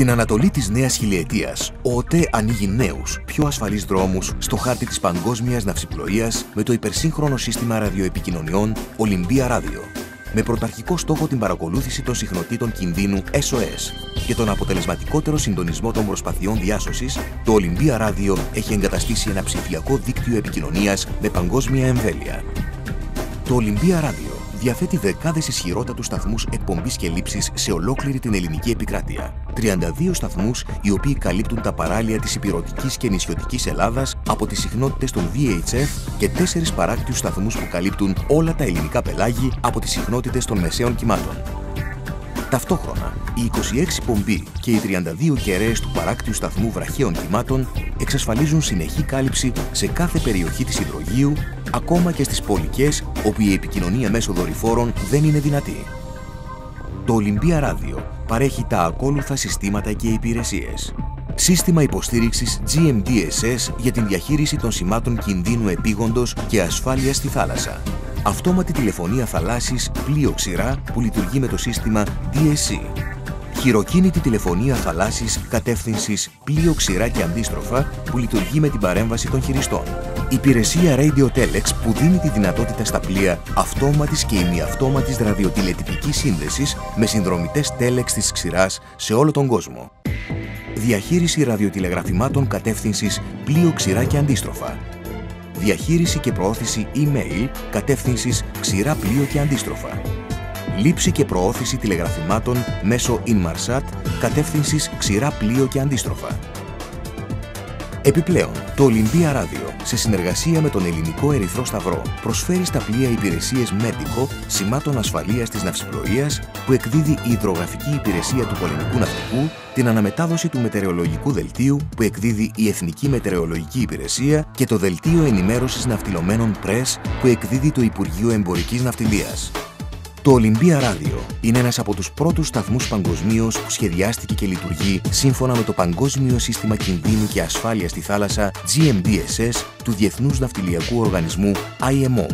Στην Ανατολή της νέας χιλιετίας, ο ΟΤΕ ανοίγει νέους, πιο ασφαλείς δρόμους στο χάρτη της παγκόσμιας ναυσιπλοείας με το υπερσύγχρονο σύστημα ραδιοεπικοινωνιών Olympia Radio. Με πρωταρχικό στόχο την παρακολούθηση των συχνοτήτων κινδύνου SOS και τον αποτελεσματικότερο συντονισμό των προσπαθειών διάσωσης, το Olympia Radio έχει εγκαταστήσει ένα ψηφιακό δίκτυο επικοινωνίας με παγκόσμια εμβέλεια. Το Olympia Radio διαθέτει δεκάδες ισχυρότατους σταθμούς εκπομπής και λήψης σε ολόκληρη την ελληνική επικράτεια. 32 σταθμούς οι οποίοι καλύπτουν τα παράλια της ηπειρωτικής και νησιωτικής Ελλάδας από τις συχνότητες των VHF και 4 παράκτιους σταθμούς που καλύπτουν όλα τα ελληνικά πελάγη από τις συχνότητες των μεσαίων κυμάτων. Ταυτόχρονα, οι 26 πομποί και οι 32 κεραίες του παράκτιου σταθμού βραχαίων κυμάτων εξασφαλίζουν συνεχή κάλυψη σε κάθε περιοχή της υδρογείου, ακόμα και στις πολικές όπου η επικοινωνία μέσω δορυφόρων δεν είναι δυνατή. Το Olympia Radio παρέχει τα ακόλουθα συστήματα και υπηρεσίες. Σύστημα υποστήριξης GMDSS για την διαχείριση των σημάτων κινδύνου επίγοντος και ασφάλειας στη θάλασσα. Αυτόματη τηλεφωνία θαλάσσης πλοίο ξηρά που λειτουργεί με το σύστημα DSC. Χειροκίνητη τηλεφωνία θαλάσσης κατεύθυνσης πλοίο ξηρά και αντίστροφα που λειτουργεί με την παρέμβαση των χειριστών. Υπηρεσία Radio Telex που δίνει τη δυνατότητα στα πλοία αυτόματης και ημιαυτόματης ραδιοτηλετυπικής σύνδεσης με συνδρομητές Telex της ξηράς σε όλο τον κόσμο. Διαχείριση ραδιοτηλεγραφημάτων κατεύθυνσης πλοίο ξηρά και αντίστροφα. Διαχείριση και προώθηση email κατεύθυνσης ξηρά πλοίο και αντίστροφα. Λήψη και προώθηση τηλεγραφημάτων μέσω Inmarsat κατεύθυνσης ξηρά πλοίο και αντίστροφα. Επιπλέον, το Olympia Radio, σε συνεργασία με τον Ελληνικό Ερυθρό Σταυρό, προσφέρει στα πλοία υπηρεσίες Medico σημάτων ασφαλείας της ναυσιπλοείας που εκδίδει η υδρογραφική υπηρεσία του πολεμικού ναυτικού, την αναμετάδοση του μετεωρολογικού δελτίου που εκδίδει η Εθνική Μετεωρολογική Υπηρεσία και το δελτίο ενημέρωσης ναυτιλωμένων Press που εκδίδει το Υπουργείο Εμπορικής Ναυτιλίας. Το Olympia Radio είναι ένας από τους πρώτους σταθμούς παγκοσμίως που σχεδιάστηκε και λειτουργεί σύμφωνα με το Παγκόσμιο Σύστημα Κινδύνου και Ασφάλειας στη Θάλασσα GMDSS του Διεθνούς Ναυτιλιακού Οργανισμού IMO.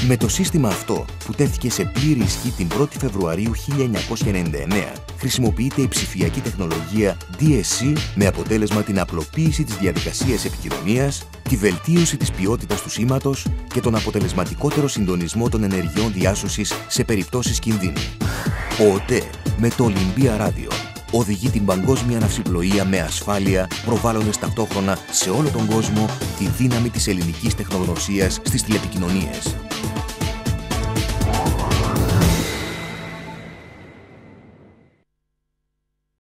Με το σύστημα αυτό, που τέθηκε σε πλήρη ισχύ την 1η Φεβρουαρίου 1999, χρησιμοποιείται η ψηφιακή τεχνολογία DSC με αποτέλεσμα την απλοποίηση της διαδικασίας επικοινωνίας, τη βελτίωση της ποιότητας του σήματος και τον αποτελεσματικότερο συντονισμό των ενεργειών διάσωσης σε περιπτώσεις κινδύνου. Ο ΟΤΕ με το Olympia Radio οδηγεί την παγκόσμια ναυσιπλοεία με ασφάλεια, προβάλλοντας ταυτόχρονα σε όλο τον κόσμο τη δύναμη της ελληνικής τεχνογνωσίας στις τηλεπικοινωνίες.